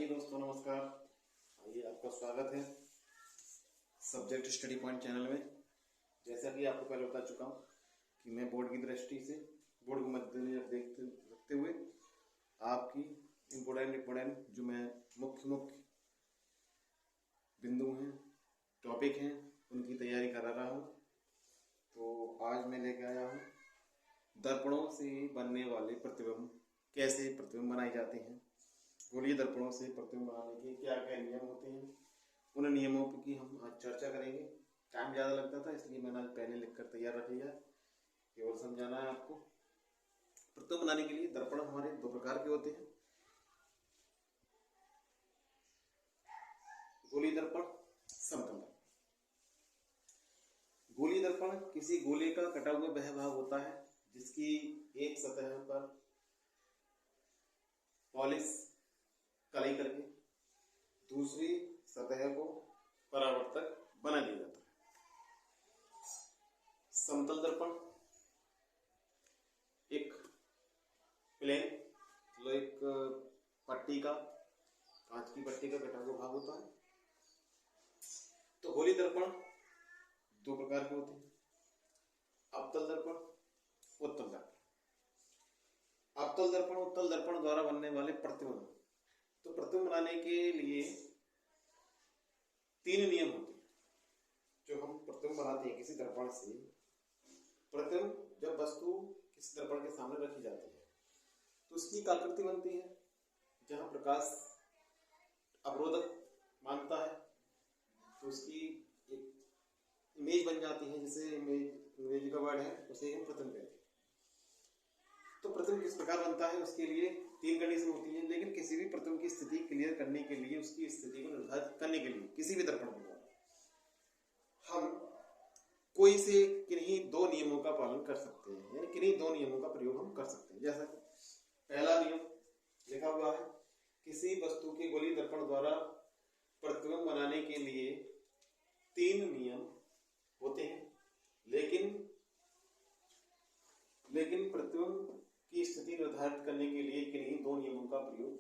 दोस्तों नमस्कार। आइए आपका स्वागत है सब्जेक्ट स्टडी पॉइंट चैनल में। जैसा कि आपको पहले बता चुका हूँ कि मैं बोर्ड की दृष्टि से बोर्ड को मद्देनजर रखते हुए आपकी इम्पोर्टेंट जो मैं मुख्य बिंदु हैं, टॉपिक हैं, उनकी तैयारी करा रहा हूँ। तो आज मैं लेकर आया हूँ दर्पणों से बनने वाले प्रतिबिंब, कैसे प्रतिबिंब बनाए जाते हैं। गोलीय दर्पणों से प्रतिबिंब बनाने के क्या क्या नियम होते हैं, उन नियमों की हम आज चर्चा करेंगे। टाइम ज़्यादा लगता था इसलिए मैंने आज पहले लिखकर तैयार रख लिया, केवल समझाना है आपको। प्रतिबिंब बनाने के लिए दर्पण हमारे दो प्रकार के होते हैं, गोलीय दर्पण, समतल दर्पण। गोलीय दर्पण किसी गोले का कटा हुआ वह भाग होता है जिसकी एक सतह पर पॉलिश कलाई करके दूसरी सतह को परावर्तक बना दिया जाता है। समतल दर्पण एक प्लेन एक पट्टी का, कांच की पट्टी का कटा हुआ भाग होता है। तो गोलीय दर्पण दो प्रकार के होते हैं, अवतल दर्पण, उत्तल दर्पण। अवतल दर्पण उत्तल दर्पण द्वारा बनने वाले प्रतिबिंब। तो प्रतिबिंब बनाने के लिए तीन नियम होते हैं जो हम प्रतिबिंब बनाते हैं किसी दर्पण से। प्रतिबिंब जब वस्तु किसी दर्पण के सामने रखी जाती है तो उसकी एक आकृति बनती है जहां प्रकाश अवरोधक मानता है, तो उसकी एक इमेज बन जाती है, जिसे इमेज का वर्ड है उसे हम प्रतिबिंब कहते हैं। तो प्रतिबिंब किस प्रकार बनता है, उसके लिए तीन कंडीशन होती है। लेकिन किसी भी प्रतिबिंब की स्थिति क्लियर करने के लिए, उसकी स्थिति को निर्धारित करने के लिए किसी भी दर्पण के द्वारा हम कोई से किन्हीं दो नियमों का पालन कर सकते हैं, यानी किन्हीं दो नियमों का प्रयोग हम कर सकते हैं। जैसा पहला नियम लिखा हुआ है, किसी वस्तु के गोलीय दर्पण द्वारा प्रतिबिंब बनाने के लिए तीन नियम होते हैं, लेकिन प्रतिबिंब की स्थिति निर्धारित करने के लिए किन्हीं दो नियमों का प्रयोग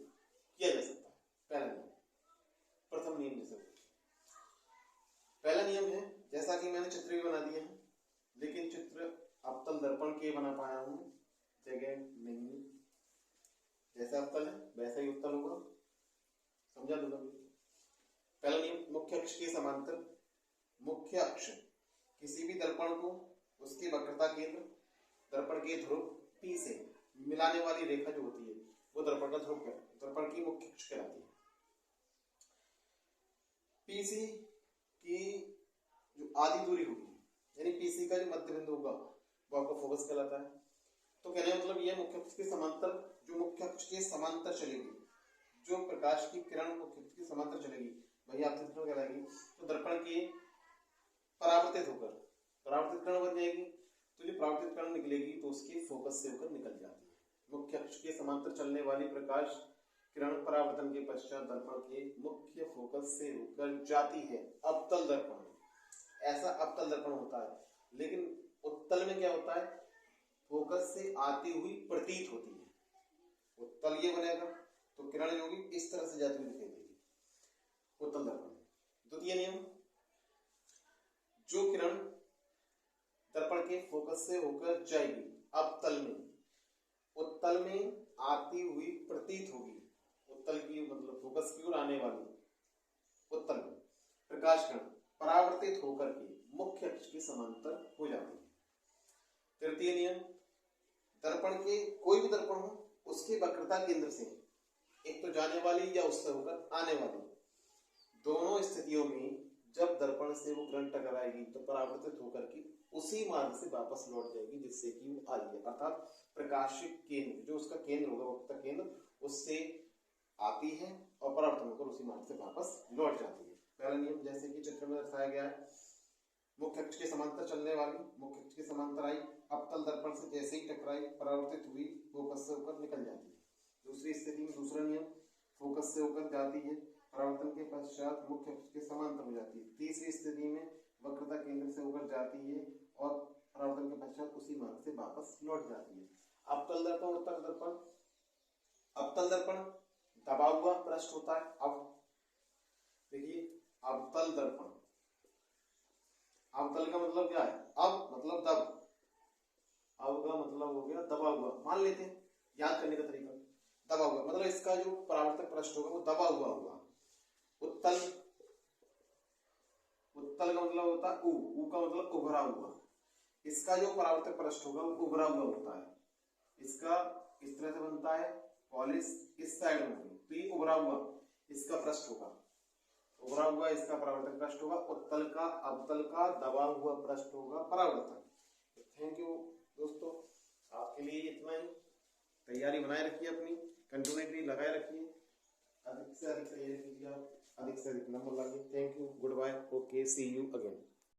किया जा सकता है। पहला नियम, प्रथम नियम जैसे पहला नियम है, जैसा कि मैंने चित्र भी बना दिया है, लेकिन चित्र अवतल दर्पण के बना पाया हूं, जगह नहीं। जैसा अवतल है वैसा ही उत्तल होगा, समझा दूंगा। पहला नियम, मुख्य अक्ष के समांतर। मुख्य अक्ष किसी भी दर्पण को उसके वक्रता केंद्र दर्पण के ध्रुव P से मिलाने वाली रेखा जो होती है वो दर्पण का ध्रुव दर्पण की मुख्य अक्ष कहलाती है। PC की जो आधी दूरी होगी, यानी PC का जो मध्य बिंदु होगा वो आपका फोकस कहलाता है। तो कहने का मतलब यह मुख्य अक्ष के समांतर, जो मुख्य अक्ष के समांतर चलेगी, जो प्रकाश की किरण मुख्य अक्ष के समांतर चलेगी वही आपतित किरण कहलाएगी। तो दर्पण के परावर्तित होकर परावर्तित किरण बन जाएगी, तो जो परावर्तित किरण निकलेगी तो उसके फोकस से होकर निकल जाती है। मुख्य अक्ष के समांतर चलने वाली प्रकाश किरण परावर्तन के पश्चात दर्पण के मुख्य फोकस से होकर जाती है। अवतल दर्पण ऐसा अवतल दर्पण होता है, लेकिन उत्तल में क्या होता है, फोकस से आती हुई प्रतीत होती है। उत्तल ये बनेगा तो किरण जो होगी इस तरह से जाती हुई दिखाई देगी, उत्तल दर्पण। द्वितीय नियम, जो किरण दर्पण के फोकस से होकर जाएगी अवतल में, उत्तल में आती हुई प्रतीत होगी। उत्तल की मतलब फोकस की ओर आने वाली उत्तल में प्रकाश किरण परावर्तित होकर के मुख्य अक्ष के समांतर हो जाती है। तृतीय नियम, दर्पण के कोई भी दर्पण हो उसके वक्रता केंद्र से एक तो जाने वाली या उससे होकर आने वाली, दोनों स्थितियों में जब दर्पण से वो किरण टकराएगी तो परावर्तित होकर के उसी मार्ग से वापस लौट जाएगी जिससे कि वो आई है। अर्थात प्रकाशिक केंद्र जो उसका केंद्र होगा, वक्ता केंद्र, उससे आती है और परावर्तन होकर उसी मार्ग से वापस लौट जाती है। पहला नियम जैसे कि चित्र में दर्शाया गया है, मुख्य अक्ष के समांतर चलने वाली, मुख्य अक्ष के समांतर आई, अवतल दर्पण से जैसे ही टकराई परावर्तित हुई, फोकस से होकर निकल जाती है। दूसरी स्थिति में दूसरा नियम, फोकस से होकर जाती है, परावर्तन के पश्चात मुख्य अक्ष के समांतर हो जाती है। तीसरी स्थिति में वक्रता केंद्र से होकर जाती है और परावर्तन के पश्चात उसी मार्ग से वापस लौट जाती है। अवतल दर्पण, उत्तल दर्पण। अवतल दर्पण दबा हुआ पृष्ठ होता है। अब देखिए अवतल दर्पण, अवतल का मतलब क्या है? अब मतलब दब, अब का मतलब हो गया दबा हुआ। मान लेते हैं, याद करने का तरीका, दबा हुआ मतलब इसका जो परावर्तक पृष्ठ होगा वो दबा हुआ होगा। उत्तल, उत्तल का मतलब होता है ऊ का मतलब उभरा हुआ। इसका जो परावर्तक पृष्ठ होगा वो उभरा हुआ होता है। इसका इस तरह से बनता है, पॉलिश इस साइड में होगी तो ये उभरा हुआ इसका पृष्ठ होगा, उभरा हुआ इसका परावर्तक पृष्ठ होगा। उत्तल का अवतल का दबा हुआ पृष्ठ होगा परावर्तक। थैंक यू दोस्तों, आपके लिए इतना ही। तैयारी बनाए रखिए, अपनी कंटिन्यूटी लगाए रखिए, अधिक से अधिक तैयारी कीजिए आप, अधिक से अधिक नंबर लाइए। Thank you, good bye, okay, see you again.